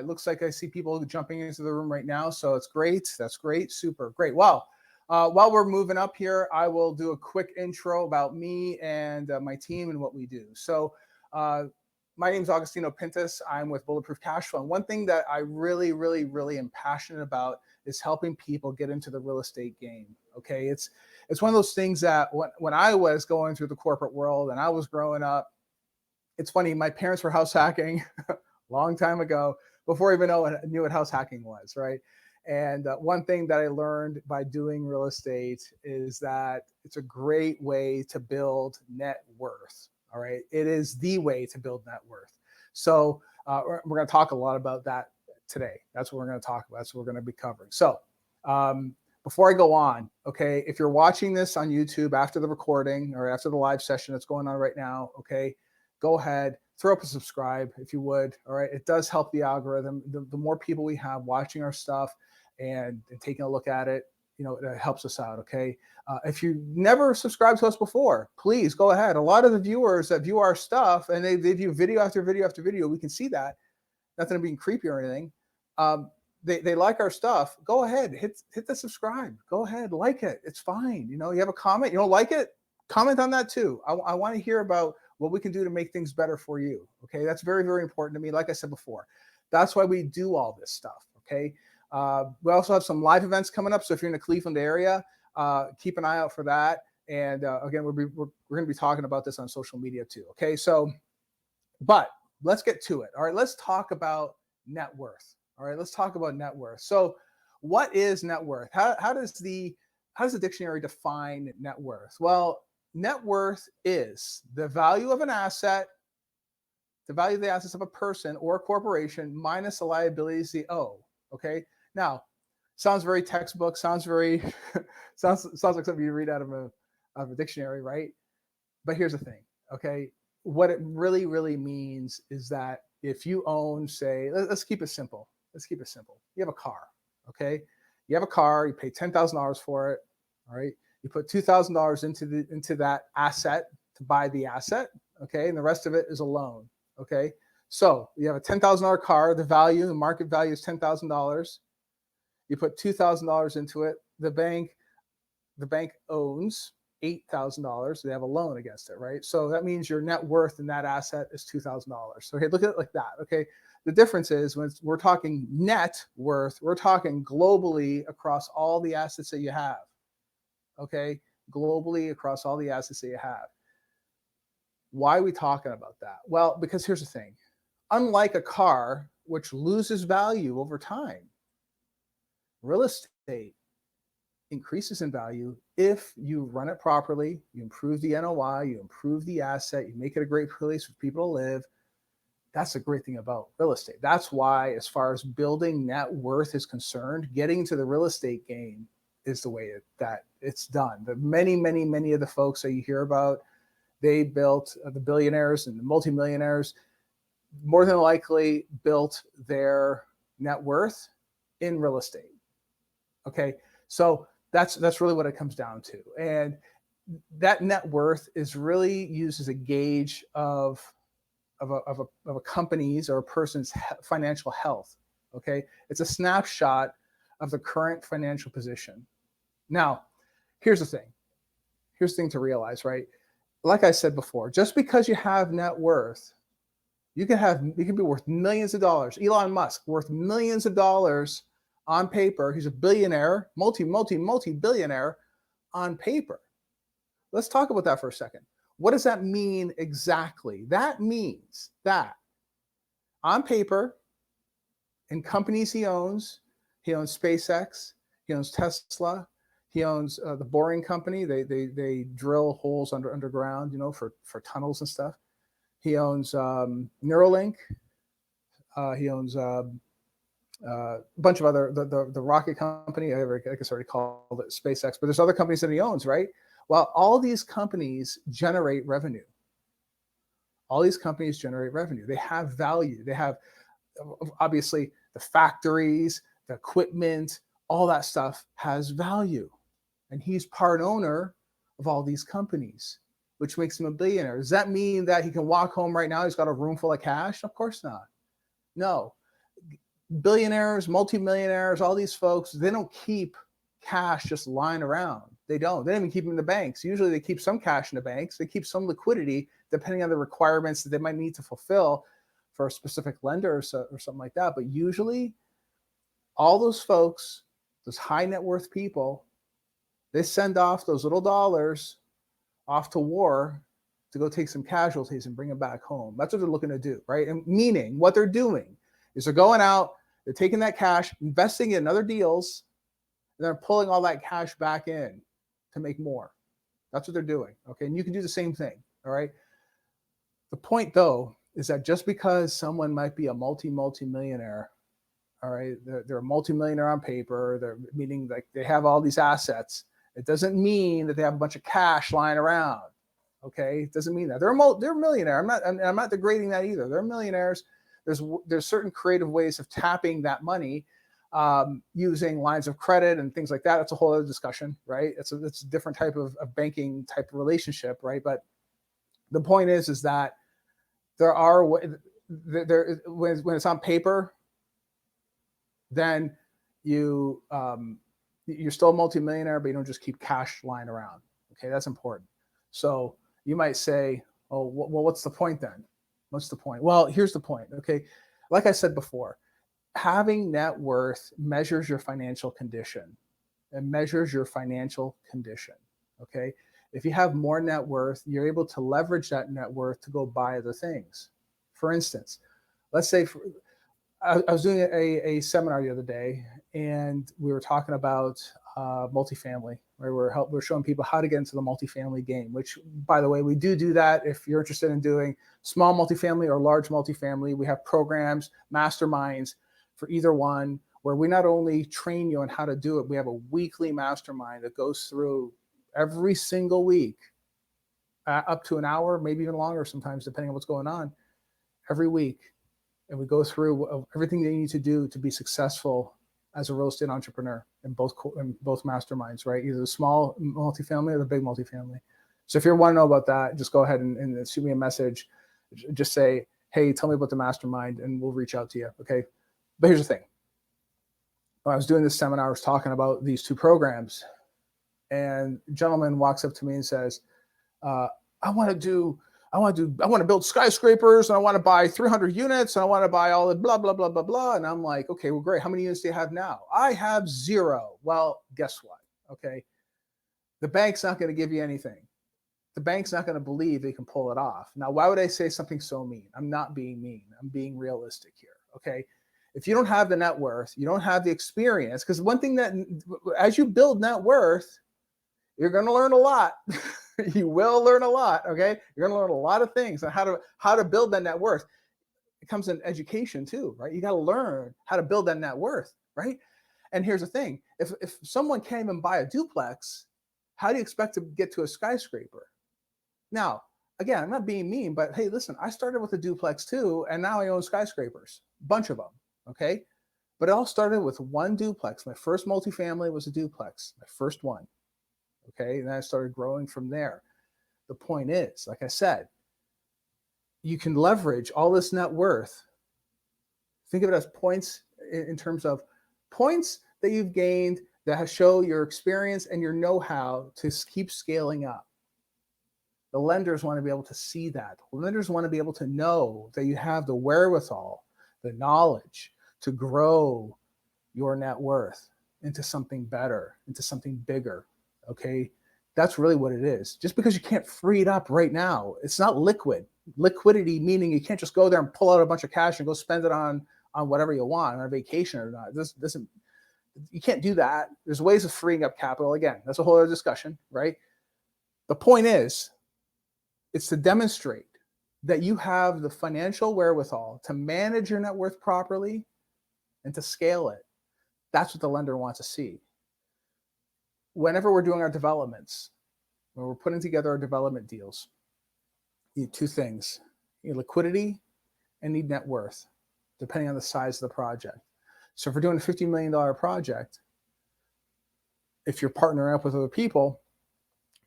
looks like I see people jumping into the room right now, so it's great. That's great. Super great. Well, while we're moving up here, I will do a quick intro about me and my team and what we do. So my name is Augustino Pintus. I'm with Bulletproof Cashflow. And one thing that I really, really, really am passionate about is helping people get into the real estate game. Okay, it's one of those things that when I was going through the corporate world and I was growing up, it's funny, my parents were house hacking a long time ago before I even knew what house hacking was, right? And one thing that I learned by doing real estate is that it's a great way to build net worth. All right. It is the way to build net worth. So we're going to talk a lot about that today. That's what we're going to talk about. That's what we're going to be covering. So before I go on, okay, if you're watching this on YouTube after the recording or after the live session that's going on right now, okay, go ahead, throw up a subscribe if you would. All right. It does help the algorithm. The more people we have watching our stuff and taking a look at it, it helps us out. Okay. If you never subscribed to us before, please go ahead. A lot of the viewers that view our stuff and they view video after video after video, we can see that. Nothing being creepy or anything. They like our stuff. Go ahead, hit the subscribe. Go ahead, like it. It's fine. You have a comment, you don't like it, comment on that too. I want to hear about what we can do to make things better for you. Okay, that's very, very important to me. Like I said before, that's why we do all this stuff. Okay. We also have some live events coming up. So if you're in the Cleveland area, keep an eye out for that. And again, we're going to be talking about this on social media too. Okay. So, but let's get to it. All right. Let's talk about net worth. All right. Let's talk about net worth. So what is net worth? How does the dictionary define net worth? Well, net worth is the value of an asset, the value of the assets of a person or a corporation minus the liabilities they owe. Okay. Now, sounds very textbook. Sounds very sounds like something you read out of a dictionary, right? But here's the thing. Okay, what it really, really means is that if you own, say, let's keep it simple. Let's keep it simple. You have a car. Okay, you have a car. You pay $10,000 for it. All right. You put $2,000 into that asset to buy the asset. Okay, and the rest of it is a loan. Okay. So you have a $10,000 car. The market value is $10,000. You put $2,000 into it. The bank owns $8,000. They have a loan against it, right? So that means your net worth in that asset is $2,000. So okay, look at it like that. Okay. The difference is when we're talking net worth, we're talking globally across all the assets that you have. Okay, globally across all the assets that you have. Why are we talking about that? Well, because here's the thing. Unlike a car, which loses value over time, real estate increases in value if you run it properly, you improve the NOI, you improve the asset, you make it a great place for people to live. That's the great thing about real estate. That's why, as far as building net worth is concerned, getting into the real estate game is the way that it's done. The many of the folks that you hear about, they built the billionaires and the multimillionaires, more than likely built their net worth in real estate. Okay, so that's really what it comes down to. And that net worth is really used as a gauge of a company's or a person's financial health. Okay, it's a snapshot of the current financial position. Now, here's the thing. Here's the thing to realize, right? Like I said before, just because you have net worth, you can be worth millions of dollars. Elon Musk worth millions of dollars on paper. He's a billionaire, multi-billionaire on paper. Let's talk about that for a second. What does that mean exactly? That means that on paper, in companies he owns SpaceX, he owns Tesla, he owns the Boring Company. They drill holes underground, for tunnels and stuff. He owns Neuralink. He owns a bunch of other the rocket company. I guess I already called it SpaceX, but there's other companies that he owns, right? Well, all these companies generate revenue. All these companies generate revenue. They have value. They have, obviously, the factories, the equipment, all that stuff has value. And he's part owner of all these companies, which makes him a billionaire. Does that mean that he can walk home right now? He's got a room full of cash? Of course not. No. billionaires, multimillionaires, all these folks, they don't keep cash just lying around. They don't even keep them in the banks. Usually they keep some cash in the banks. They keep some liquidity depending on the requirements that they might need to fulfill for a specific lender or something like that. But usually all those folks, those high net worth people, they send off those little dollars off to war to go take some casualties and bring them back home. That's what they're looking to do, right? And meaning what they're doing is they're going out, they're taking that cash, investing in other deals, and they're pulling all that cash back in to make more. That's what they're doing, okay? And you can do the same thing, all right? The point, though, is that just because someone might be a multi-millionaire, all right, they're a multi-millionaire on paper, they're meaning like they have all these assets, it doesn't mean that they have a bunch of cash lying around, okay? It doesn't mean that. They're a millionaire. I'm not degrading that either. They're millionaires. There's certain creative ways of tapping that money, using lines of credit and things like that. That's a whole other discussion, right? It's a different type of banking type of relationship, right? But the point is that there are when it's on paper, then you're still a multimillionaire, but you don't just keep cash lying around. Okay, that's important. So you might say, oh, well, what's the point then? What's the point? Well, here's the point. Okay, like I said before, having net worth measures your financial condition. It measures your financial condition. Okay, if you have more net worth, you're able to leverage that net worth to go buy other things. For instance, let's say I was doing a seminar the other day, and we were talking about multifamily, where we're showing people how to get into the multifamily game, which, by the way, we do that. If you're interested in doing small multifamily or large multifamily, we have programs, masterminds for either one, where we not only train you on how to do it, we have a weekly mastermind that goes through every single week, up to an hour, maybe even longer sometimes, depending on what's going on, every week. And we go through everything they need to do to be successful as a real estate entrepreneur in both masterminds, right? Either the small multifamily or the big multifamily. So if you want to know about that, just go ahead and shoot me a message. Just say, hey, tell me about the mastermind, and we'll reach out to you, okay? But here's the thing. When I was doing this seminar, I was talking about these two programs, and a gentleman walks up to me and says, I want to build skyscrapers, and I want to buy 300 units, and I want to buy all the blah, blah, blah, blah, blah. And I'm like, okay, well, great. How many units do you have now? I have 0. Well, guess what? Okay. The bank's not going to give you anything. The bank's not going to believe they can pull it off. Now, why would I say something so mean? I'm not being mean. I'm being realistic here. Okay. If you don't have the net worth, you don't have the experience, because one thing that as you build net worth, you're going to learn a lot. You will learn a lot, okay? You're going to learn a lot of things on how to build that net worth. It comes in education too, right? You got to learn how to build that net worth, right? And here's the thing. If someone can't even buy a duplex, how do you expect to get to a skyscraper? Now, again, I'm not being mean, but hey, listen, I started with a duplex too, and now I own skyscrapers, a bunch of them, okay? But it all started with one duplex. My first multifamily was a duplex, my first one. Okay, and I started growing from there. The point is, like I said, you can leverage all this net worth. Think of it as points in terms of points that you've gained that show your experience and your know-how to keep scaling up. The lenders want to be able to see that. The lenders want to be able to know that you have the wherewithal, the knowledge to grow your net worth into something better, into something bigger. Okay, that's really what it is. Just because you can't free it up right now, it's not liquid. Liquidity meaning you can't just go there and pull out a bunch of cash and go spend it on whatever you want, on a vacation or not. This doesn't. You can't do that. There's ways of freeing up capital. Again, that's a whole other discussion, right? The point is, it's to demonstrate that you have the financial wherewithal to manage your net worth properly and to scale it. That's what the lender wants to see. Whenever we're doing our developments, when we're putting together our development deals, you need two things. You need liquidity and need net worth, depending on the size of the project. So if we're doing a $50 million project, if you're partnering up with other people,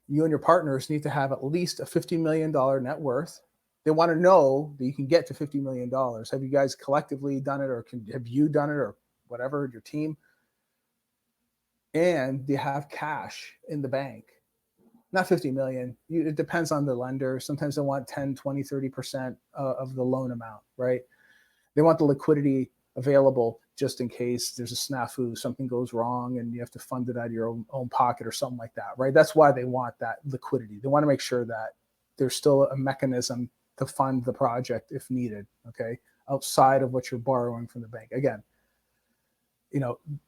you and your partners need to have at least a $50 million net worth, They want to know that you can get to $50 million. Have you guys collectively done it, or have you done it, or whatever, your team? And they have cash in the bank. Not 50 million. It depends on the lender. Sometimes they want 10, 20, 30% of the loan amount, right? They want the liquidity available just in case there's a snafu, something goes wrong and you have to fund it out of your own pocket or something like that, right? That's why they want that liquidity. They want to make sure that there's still a mechanism to fund the project if needed, okay, outside of what you're borrowing from the bank. Again,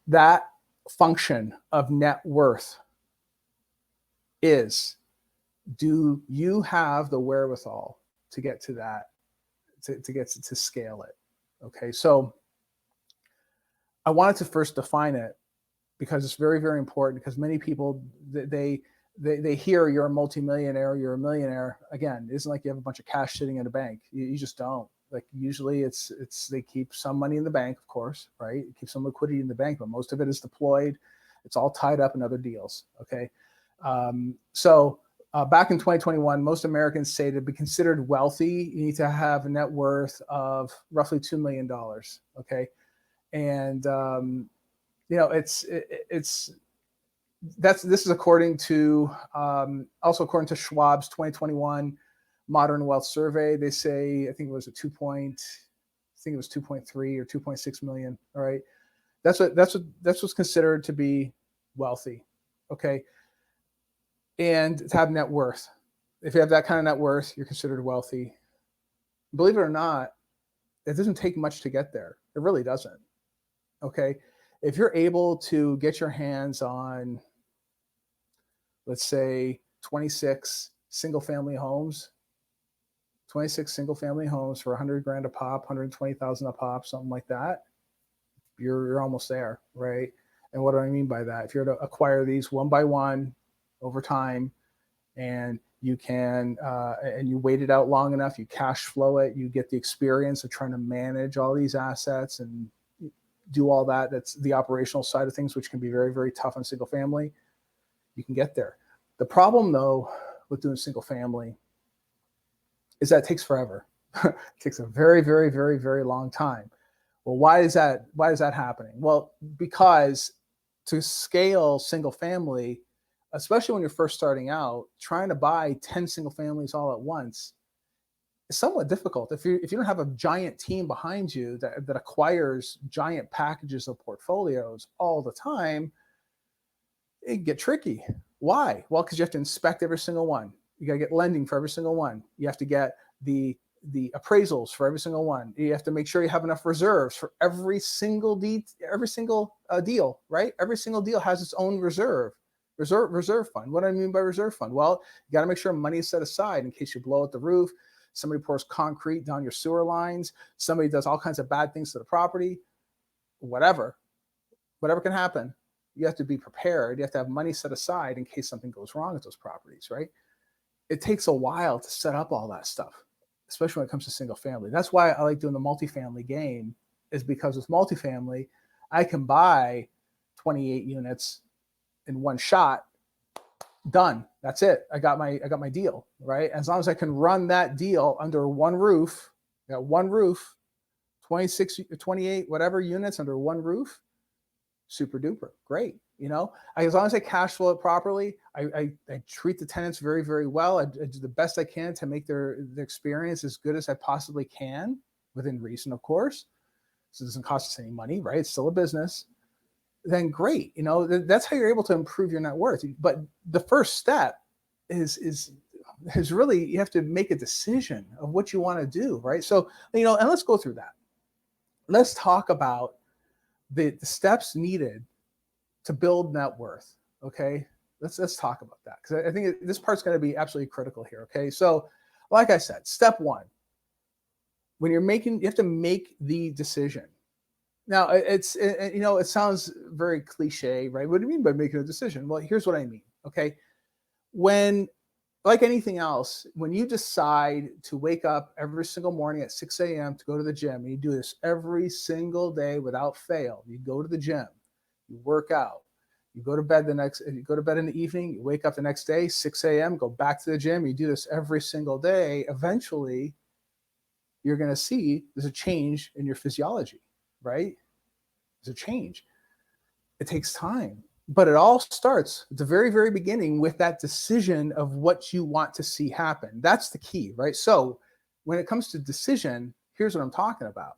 that function of net worth is, do you have the wherewithal to get to that, to scale it? Okay, so I wanted to first define it because it's very, very important, because many people, they hear you're a multimillionaire, you're a millionaire. Again, it isn't like you have a bunch of cash sitting in a bank. You just don't. Like, usually it's they keep some money in the bank, of course, right? Keep some liquidity in the bank, but most of it is deployed. It's all tied up in other deals. Okay. So back in 2021, most Americans say to be considered wealthy, you need to have a net worth of roughly $2 million. Okay. And, this is according to, also according to Schwab's 2021 Modern Wealth Survey. They say, I think it was 2.3 or 2.6 million. All right. That's what's considered to be wealthy. Okay. And to have net worth. If you have that kind of net worth, you're considered wealthy. Believe it or not, it doesn't take much to get there. It really doesn't. Okay. If you're able to get your hands on, let's say, 26 single family homes for 100 grand a pop, 120,000 a pop, something like that, you're almost there, right? And what do I mean by that? If you're to acquire these one by one over time, and you can, and you wait it out long enough, you cash flow it, you get the experience of trying to manage all these assets and do all that. That's the operational side of things, which can be very, very tough on single family. You can get there. The problem, though, with doing single family is that it takes forever. It takes a very, very, very, very long time. Well, why is that happening? Well, because to scale single family, especially when you're first starting out, trying to buy 10 single families all at once is somewhat difficult. If you don't have a giant team behind you that acquires giant packages of portfolios all the time, it can get tricky. Why? Well, because you have to inspect every single one. You got to get lending for every single one. You have to get the appraisals for every single one. You have to make sure you have enough reserves for every single deal, right? Every single deal has its own reserve fund. What do I mean by reserve fund? Well, you got to make sure money is set aside in case you blow out the roof, somebody pours concrete down your sewer lines, somebody does all kinds of bad things to the property, whatever can happen. You have to be prepared. You have to have money set aside in case something goes wrong with those properties, right? It takes a while to set up all that stuff, especially when it comes to single family. That's why I like doing the multifamily game, is because with multifamily, I can buy 28 units in one shot, done. That's it. I got my deal, right? As long as I can run that deal under one roof, 26, 28, whatever units under one roof, super duper, great. As long as I cash flow it properly, I treat the tenants very, very well. I do the best I can to make their experience as good as I possibly can, within reason, of course. So it doesn't cost us any money, right? It's still a business. Then great. That's how you're able to improve your net worth. But the first step is really, you have to make a decision of what you want to do, right? So, and let's go through that. Let's talk about the steps needed to build net worth. Okay. Let's talk about that, because I think this part's going to be absolutely critical here. Okay. So like I said, step one, when you have to make the decision. Now it sounds very cliche, right? What do you mean by making a decision? Well, here's what I mean. Okay. When, like anything else, when you decide to wake up every single morning at 6 a.m. to go to the gym, and you do this every single day without fail, you go to the gym, you work out, you go to bed in the evening, you wake up the next day, 6 a.m., go back to the gym, you do this every single day. Eventually, you're going to see there's a change in your physiology, right? There's a change. It takes time, but it all starts at the very, very beginning with that decision of what you want to see happen. That's the key, right? So when it comes to decision, here's what I'm talking about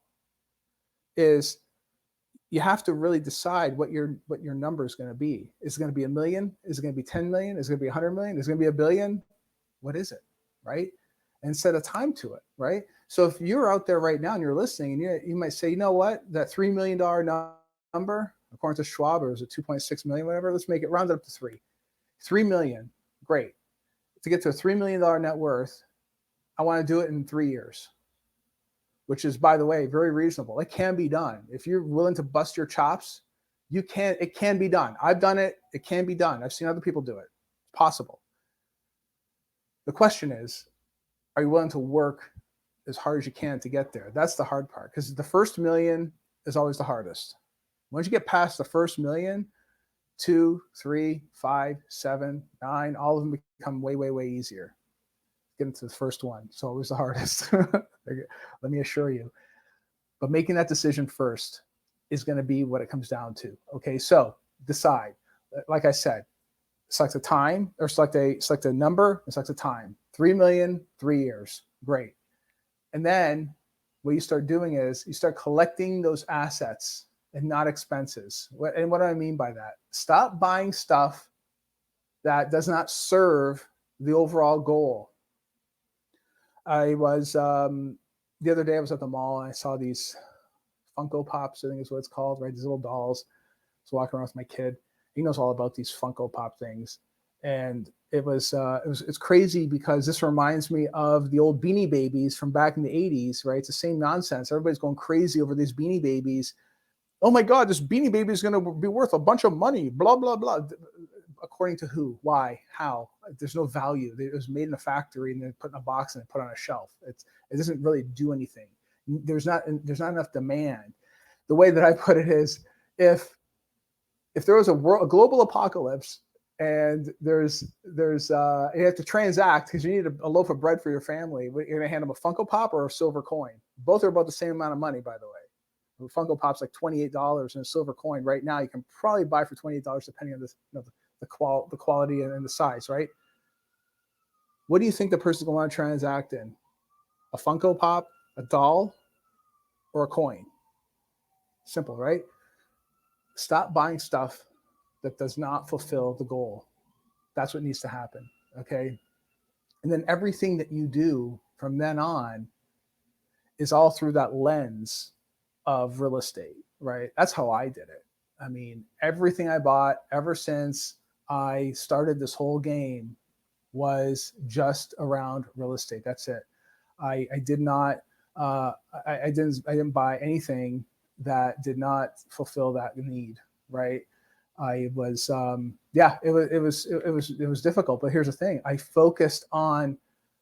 is you have to really decide what your number is going to be. Is it going to be a million? Is it going to be 10 million? Is it going to be 100 million? Is it going to be a billion? What is it, right? And set a time to it, right? So if you're out there right now and you're listening, and you might say, you know what, that $3 million number, according to Schwab, or is it 2.6 million, whatever, let's make it round up to 3 million. Great. To get to a $3 million net worth, I want to do it in 3 years, which is, by the way, very reasonable. It can be done. If you're willing to bust your chops, it can be done. I've done it. It can be done. I've seen other people do it. It's possible. The question is, are you willing to work as hard as you can to get there? That's the hard part, because the first million is always the hardest. Once you get past the first million, 2, 3, 5, 7, 9, all of them become way, way, way easier. Get into the first one. It's always the hardest. Let me assure you. But making that decision first is going to be what it comes down to. Okay, so decide. Like I said, select a time, or select a number, and select a time. 3 million, 3 years. Great. And then what you start doing is you start collecting those assets and not expenses. And what do I mean by that? Stop buying stuff that does not serve the overall goal. I was the other day I was at the mall and I saw these Funko Pops, I think is what it's called, right? These little dolls. I was walking around with my kid. He knows all about these Funko Pop things. And it's crazy because this reminds me of the old Beanie Babies from back in the 80s, right? It's the same nonsense. Everybody's going crazy over these Beanie Babies. Oh my God, this Beanie Baby is going to be worth a bunch of money, blah, blah, blah. According to who? Why? How? There's no value. It was made in a factory and then put in a box and then put on a shelf. It doesn't really do anything. There's not enough demand. The way that I put it is, if there was a global apocalypse and there's you have to transact because you need a loaf of bread for your family, you're going to hand them a Funko Pop or a silver coin. Both are about the same amount of money, by the way. A Funko Pop's like $28, and a silver coin right now you can probably buy for $28 depending on the quality and the size, right? What do you think the person's going to want to transact in? A Funko Pop, a doll, or a coin? Simple, right? Stop buying stuff that does not fulfill the goal. That's what needs to happen, okay? And then everything that you do from then on is all through that lens of real estate, right? That's how I did it. I mean, everything I bought ever since I started this whole game was just around real estate. That's it. I didn't buy anything that did not fulfill that need, right? I was it was difficult, but here's the thing. I focused on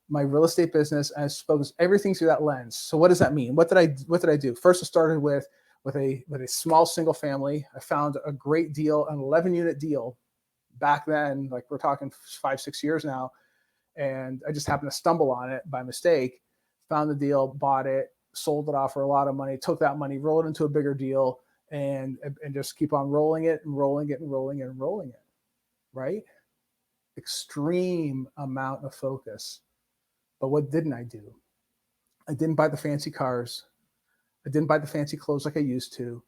my real estate business and I focused everything through that lens. So what does that mean? What did I do? First, I started with a small single family. I found a great deal, an 11-unit deal back then, like we're talking 5-6 years now. And I just happened to stumble on it by mistake, found the deal, bought it, sold it off for a lot of money, took that money, rolled it into a bigger deal, and just keep on rolling it and rolling it and rolling it and rolling it, right? Extreme amount of focus. But what didn't I do? I didn't buy the fancy cars. I didn't buy the fancy clothes like I used to.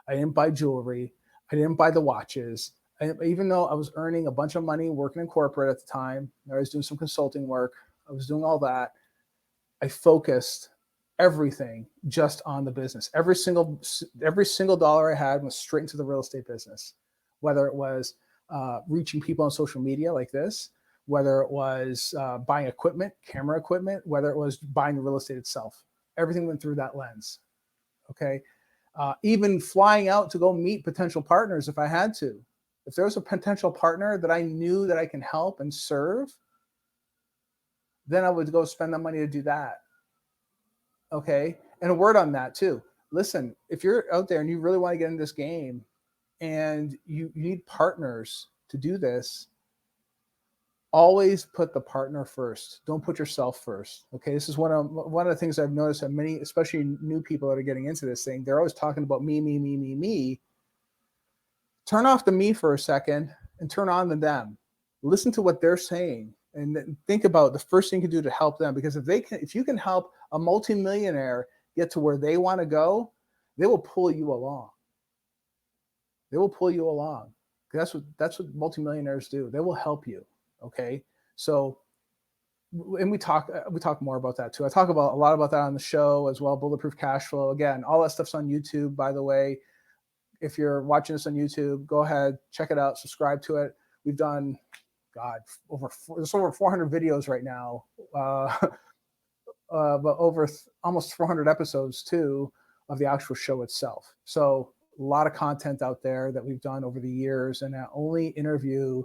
I didn't buy jewelry. I didn't buy the watches. Even though I was earning a bunch of money working in corporate at the time, I was doing some consulting work. I was doing all that. I focused everything just on the business. Every single dollar I had was straight into the real estate business, whether it was reaching people on social media like this, whether it was buying equipment, camera equipment, whether it was buying the real estate itself. Everything went through that lens. Okay. Even flying out to go meet potential partners if I had to. If there was a potential partner that I knew that I can help and serve, then I would go spend the money to do that. Okay. And a word on that too. Listen, if you're out there and you really want to get in this game and you need partners to do this, always put the partner first. Don't put yourself first. Okay. This is one of the things I've noticed that many, especially new people that are getting into this thing, they're always talking about me, me, me, me, me. Turn off the me for a second and turn on the them. Listen to what they're saying and think about the first thing you can do to help them. Because if you can help a multimillionaire get to where they want to go, they will pull you along. They will pull you along. That's what multimillionaires do. They will help you. Okay. So, and we talk more about that too. I talk about a lot about that on the show as well. Bulletproof Cash Flow. Again, all that stuff's on YouTube, by the way. If you're watching this on YouTube, go ahead, check it out, subscribe to it. We've done, God, there's over 400 videos right now, but over almost 400 episodes too of the actual show itself. So a lot of content out there that we've done over the years, and I only interview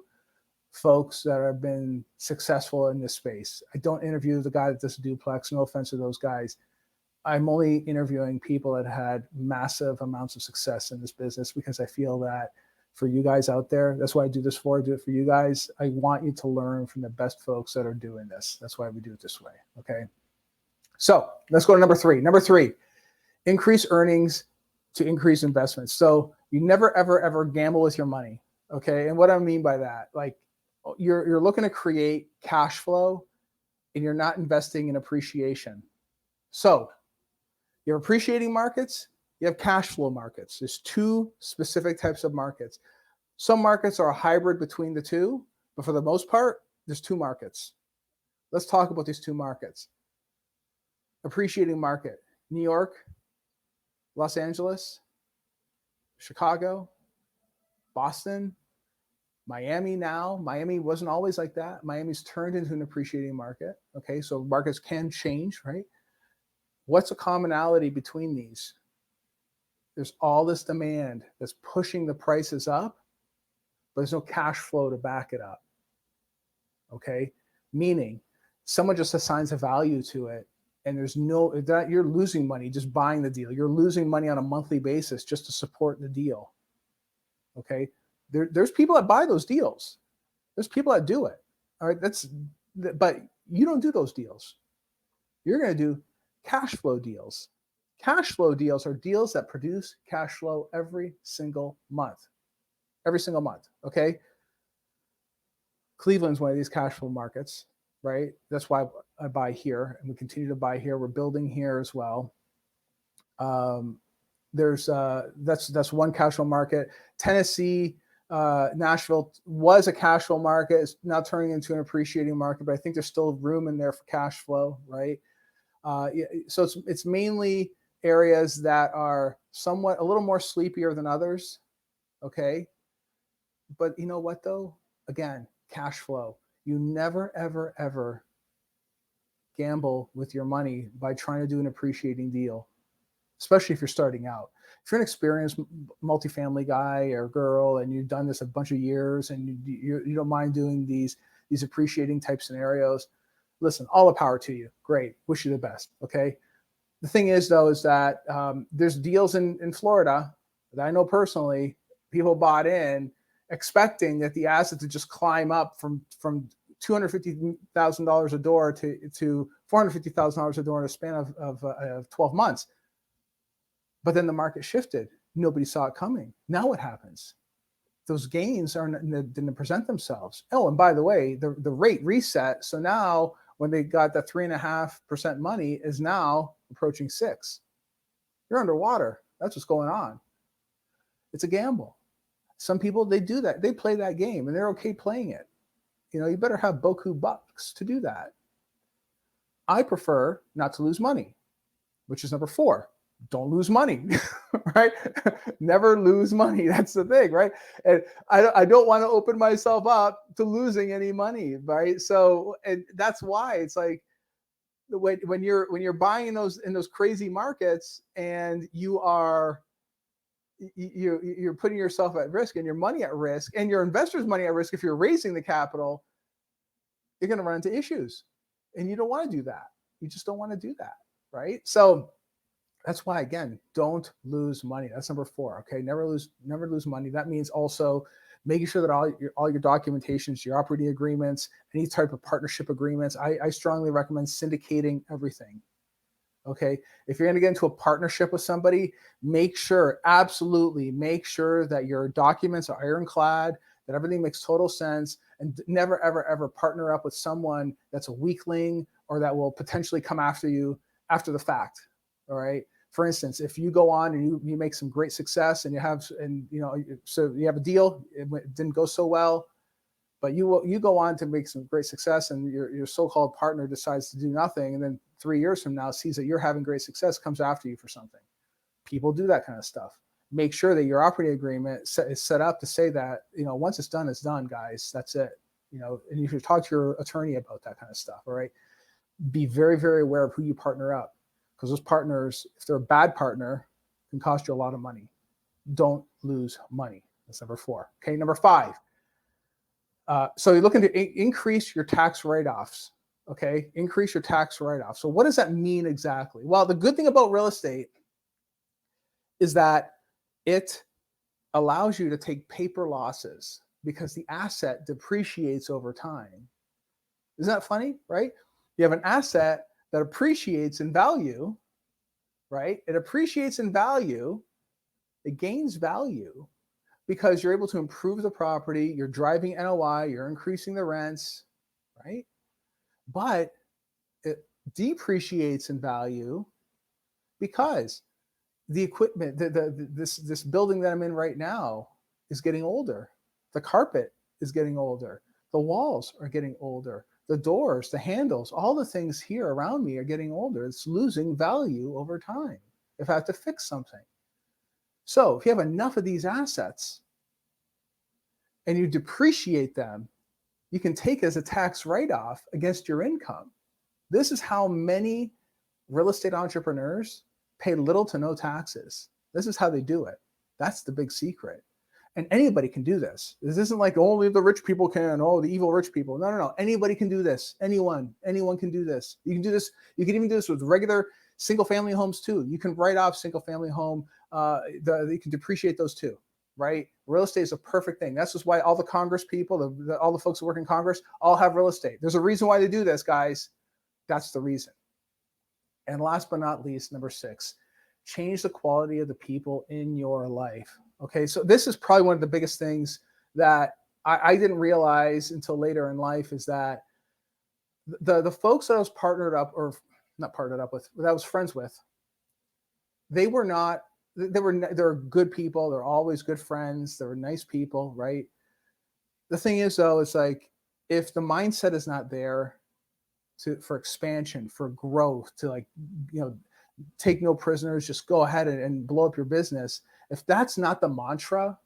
folks that have been successful in this space. I don't interview the guy that does duplex. No offense to those guys. I'm only interviewing people that had massive amounts of success in this business, because I feel that for you guys out there, that's why I do this for. I do it for you guys. I want you to learn from the best folks that are doing this. That's why we do it this way. Okay. So let's go to number three. Number three, increase earnings to increase investments. So you never, ever, ever gamble with your money. Okay. And what I mean by that, like you're looking to create cash flow and you're not investing in appreciation. So you have appreciating markets, you have cash flow markets. There's two specific types of markets. Some markets are a hybrid between the two, but for the most part, there's two markets. Let's talk about these two markets. Appreciating market, New York, Los Angeles, Chicago, Boston, Miami now. Miami wasn't always like that. Miami's turned into an appreciating market. Okay, so markets can change, right? What's a commonality between these? There's all this demand that's pushing the prices up, but there's no cash flow to back it up. Okay, meaning someone just assigns a value to it, and there's no, that you're losing money just buying the deal. You're losing money on a monthly basis just to support the deal. Okay, there's people that buy those deals. There's people that do it. All right, but you don't do those deals. You're going to do cash flow deals. Cash flow deals are deals that produce cash flow every single month. Every single month. Okay. Cleveland's one of these cash flow markets, right? That's why I buy here, and we continue to buy here. We're building here as well. That's one cash flow market. Tennessee, Nashville was a cash flow market. It's now turning into an appreciating market, but I think there's still room in there for cash flow, right? So it's mainly areas that are somewhat a little more sleepier than others. Okay. But you know what though? Again, cash flow. You never, ever, ever gamble with your money by trying to do an appreciating deal, especially if you're starting out. If you're an experienced multifamily guy or girl and you've done this a bunch of years and you don't mind doing these appreciating type scenarios, listen, all the power to you. Great. Wish you the best. Okay. The thing is, though, is that there's deals in Florida that I know personally, people bought in expecting that the assets would just climb up from $250,000 a door to $450,000 a door in a span of 12 months. But then the market shifted. Nobody saw it coming. Now what happens? Those gains didn't present themselves. Oh, and by the way, the rate reset. So now when they got the 3.5% money is now approaching 6%. You're underwater. That's what's going on. It's a gamble. Some people, they do that. They play that game and they're okay playing it. You know, you better have boku bucks to do that. I prefer not to lose money, which is number 4. Don't lose money, right? Never lose money. That's the thing, right? And I don't want to open myself up to losing any money, right? So, and that's why it's like when you're buying in those crazy markets and you're putting yourself at risk and your money at risk and your investors' money at risk. If you're raising the capital, you're going to run into issues, and you don't want to do that. You just don't want to do that, right? So That's why, again, don't lose money. That's number 4. Okay, never lose money. That means also making sure that all your documentations, your operating agreements, any type of partnership agreements. I strongly recommend syndicating everything. Okay, if you're going to get into a partnership with somebody, make sure, absolutely make sure that your documents are ironclad, that everything makes total sense, and never, ever, ever partner up with someone that's a weakling or that will potentially come after you after the fact. All right. For instance, if you go on and you make some great success and so you have a deal, it didn't go so well, but you go on to make some great success, and your so-called partner decides to do nothing, and then 3 years from now sees that you're having great success, comes after you for something. People do that kind of stuff. Make sure that your operating agreement is set up to say that, once it's done, guys. That's it. And you should talk to your attorney about that kind of stuff. All right. Be very, very aware of who you partner up, because those partners, if they're a bad partner, can cost you a lot of money. Don't lose money. That's number 4. Okay. Number 5. So you're looking to increase your tax write-offs. Okay, increase your tax write-off. So what does that mean exactly? Well, the good thing about real estate is that it allows you to take paper losses because the asset depreciates over time. Isn't that funny, right? You have an asset that appreciates in value, right? It appreciates in value, it gains value because you're able to improve the property, you're driving NOI, you're increasing the rents, right? But it depreciates in value because the equipment, this building that I'm in right now is getting older. The carpet is getting older. The walls are getting older. The doors, the handles, all the things here around me are getting older. It's losing value over time if I have to fix something. So if you have enough of these assets and you depreciate them, you can take as a tax write-off against your income. This is how many real estate entrepreneurs pay little to no taxes. This is how they do it. That's the big secret. And anybody can do this. This isn't like only the rich people can, the evil rich people. No. Anybody can do this. Anyone can do this. You can do this. You can even do this with regular single family homes too. You can write off single family home. You can depreciate those too, right? Real estate is a perfect thing. That's just why all the Congress people, all the folks that work in Congress, all have real estate. There's a reason why they do this, guys. That's the reason. And last but not least, number 6, change the quality of the people in your life. Okay, so this is probably one of the biggest things that I didn't realize until later in life, is that the folks that I was partnered up, or not partnered up with, that I was friends with, they're good people. They're always good friends. They're nice people, right? The thing is, though, it's like, if the mindset is not there for expansion, for growth, to take no prisoners, just go ahead and blow up your business. If that's not the mantra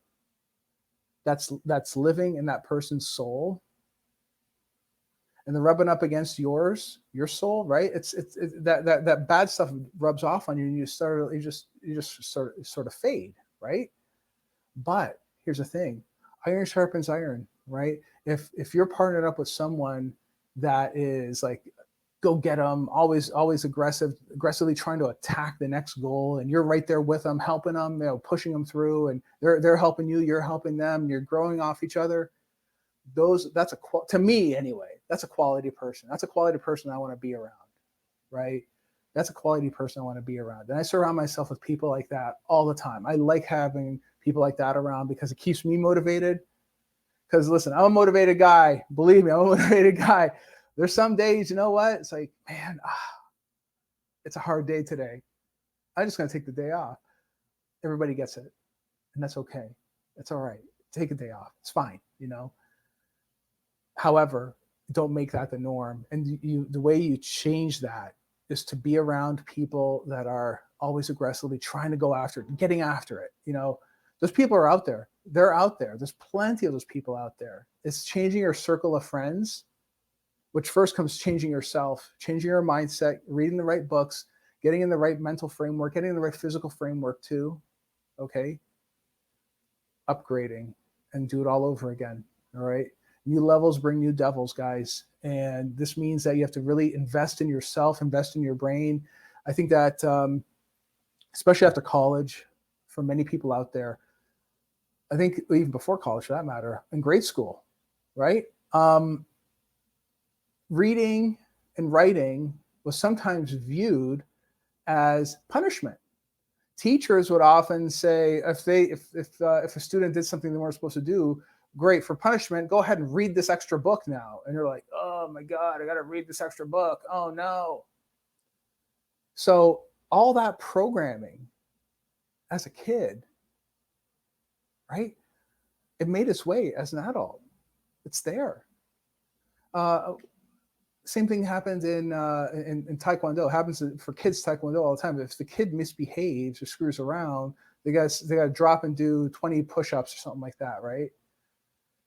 that's living in that person's soul, and they're rubbing up against your soul, right? It's that bad stuff rubs off on you, and you just sort of fade, right? But here's the thing: iron sharpens iron, right? If you're partnered up with someone that is like, go get them, always aggressively trying to attack the next goal, and you're right there with them, helping them, pushing them through, and they're helping you, you're helping them, and you're growing off each other. To me anyway, that's a quality person. That's a quality person I want to be around, right? That's a quality person I want to be around. And I surround myself with people like that all the time. I like having people like that around because it keeps me motivated. Because listen, I'm a motivated guy. Believe me, I'm a motivated guy. There's some days, you know what? It's like, man, it's a hard day today. I'm just going to take the day off. Everybody gets it. And that's okay. That's all right. Take a day off. It's fine, However, don't make that the norm. And the way you change that is to be around people that are always aggressively trying to go after it, getting after it. Those people are out there. They're out there. There's plenty of those people out there. It's changing your circle of friends, which first comes changing yourself, changing your mindset, reading the right books, getting in the right mental framework, getting in the right physical framework too. Okay. Upgrading and do it all over again. All right. New levels bring new devils, guys. And this means that you have to really invest in yourself, invest in your brain. I think that especially after college, for many people out there. I think even before college, for that matter, in grade school, right? Reading and writing was sometimes viewed as punishment. Teachers would often say, if a student did something they weren't supposed to do, great, for punishment, go ahead and read this extra book now. And you're like, oh my God, I got to read this extra book. Oh no. So all that programming as a kid, right? It made its way as an adult. It's there. Same thing happens in Taekwondo. It happens for kids Taekwondo all the time. If the kid misbehaves or screws around, they got to drop and do 20 push-ups or something like that, right?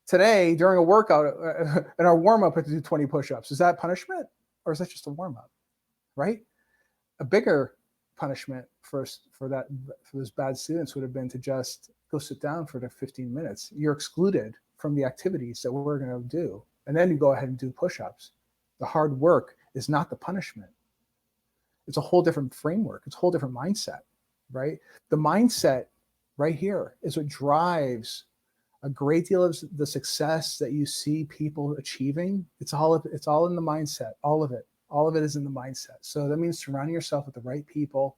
Today, during a workout, in our warm-up, we have to do 20 push-ups. Is that punishment, or is that just a warm-up, right? A bigger punishment for those bad students would have been to just go sit down for the 15 minutes. You're excluded from the activities that we're going to do, and then you go ahead and do push-ups. The hard work is not the punishment. It's a whole different framework. It's a whole different mindset, right? The mindset right here is what drives a great deal of the success that you see people achieving. It's all in the mindset. All of it is in the mindset. So that means surrounding yourself with the right people,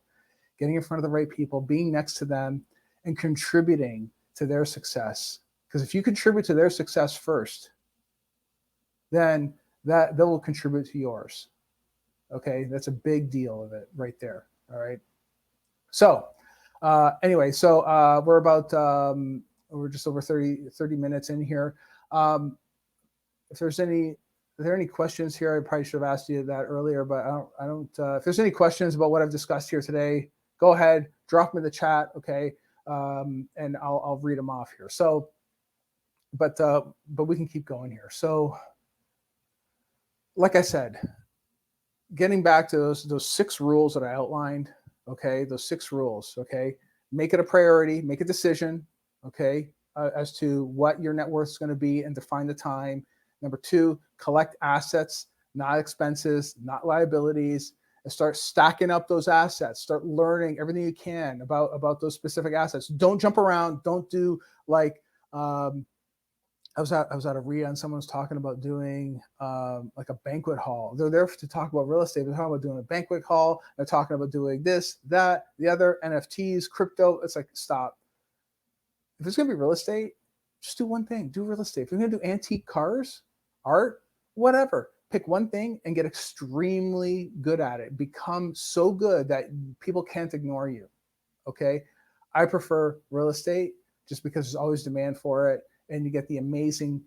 getting in front of the right people, being next to them, and contributing to their success. Because if you contribute to their success first, then that will contribute to yours. Okay, that's a big deal of it right there. All right. So anyway, so we're just over 30 minutes in here. If are there any questions here? I probably should have asked you that earlier, but I don't. If there's any questions about what I've discussed here today, go ahead, drop them in the chat, okay, and I'll read them off here. So, but we can keep going here. So, like I said, getting back to those 6 rules that I outlined, okay, those 6 rules, okay, make it a priority, make a decision, okay, as to what your net worth is going to be and define the time. Number 2, collect assets, not expenses, not liabilities, and start stacking up those assets. Start learning everything you can about those specific assets. Don't jump around. Don't do like, I was at a RIA and someone was talking about doing like a banquet hall. They're there to talk about real estate. They're talking about doing a banquet hall. They're talking about doing this, that, the other, NFTs, crypto. It's like, stop. If it's going to be real estate, just do one thing. Do real estate. If you're going to do antique cars, art, whatever, pick one thing and get extremely good at it. Become so good that people can't ignore you. Okay. I prefer real estate just because there's always demand for it. And you get the amazing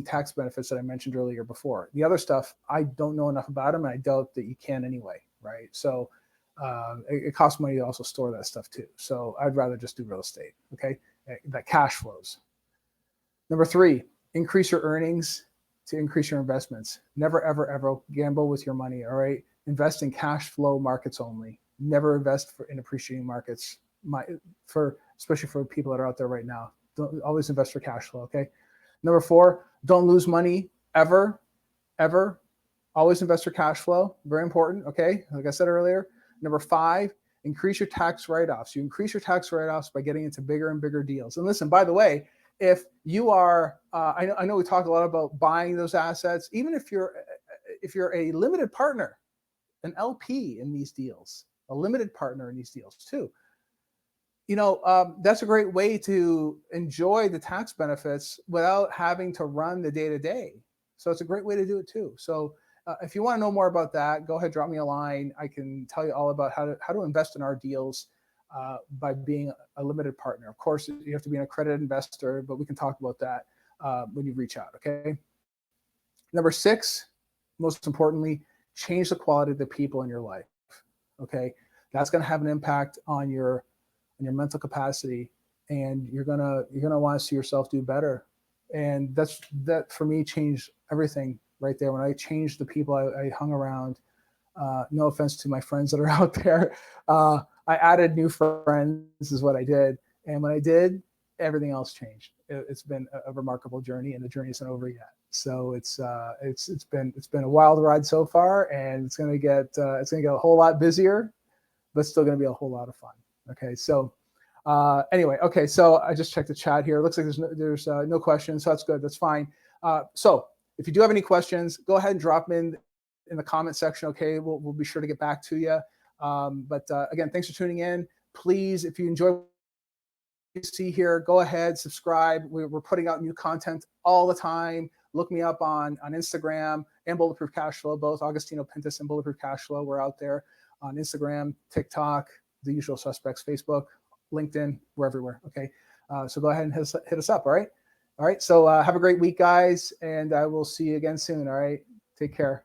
tax benefits that I mentioned earlier before. The other stuff, I don't know enough about them, and I doubt that you can anyway, right? So it costs money to also store that stuff too. So I'd rather just do real estate, okay? That cash flows. Number 3, increase your earnings to increase your investments. Never, ever, ever gamble with your money, all right? Invest in cash flow markets only. Never invest in appreciating markets, especially for people that are out there right now. Don't always invest for cash flow, okay? Number 4, don't lose money ever, ever. Always invest for cash flow. Very important, okay? Like I said earlier. Number 5, increase your tax write-offs. You increase your tax write-offs by getting into bigger and bigger deals. And listen, by the way, if you are, I know we talk a lot about buying those assets. Even if you're a limited partner, an LP in these deals, a limited partner in these deals too, that's a great way to enjoy the tax benefits without having to run the day-to-day. So it's a great way to do it too. So if you want to know more about that, go ahead, drop me a line. I can tell you all about how to invest in our deals by being a limited partner. Of course, you have to be an accredited investor, but we can talk about that when you reach out, okay? Number 6, most importantly, change the quality of the people in your life, okay? That's going to have an impact on your mental capacity, and you're gonna want to see yourself do better. And that for me changed everything right there. When I changed the people I hung around, no offense to my friends that are out there, I added new friends is what I did. And when I did, everything else changed. It's been a remarkable journey, and the journey isn't over yet. So it's been a wild ride so far, and it's gonna get a whole lot busier but still going to be a whole lot of fun. Okay, so anyway, okay, so I just checked the chat here. It looks like there's no questions, so that's good. That's fine. So if you do have any questions, go ahead and drop them in the comment section. Okay, we'll be sure to get back to you. But again, thanks for tuning in. Please, if you enjoy what you see here, go ahead, subscribe. We're putting out new content all the time. Look me up on Instagram and Bulletproof Cashflow, both Augustino Pintus and Bulletproof Cashflow. We're out there on Instagram, TikTok, the usual suspects, Facebook, LinkedIn, we're everywhere. Okay, so go ahead and hit us up. All right. So have a great week, guys, and I will see you again soon. All right, take care.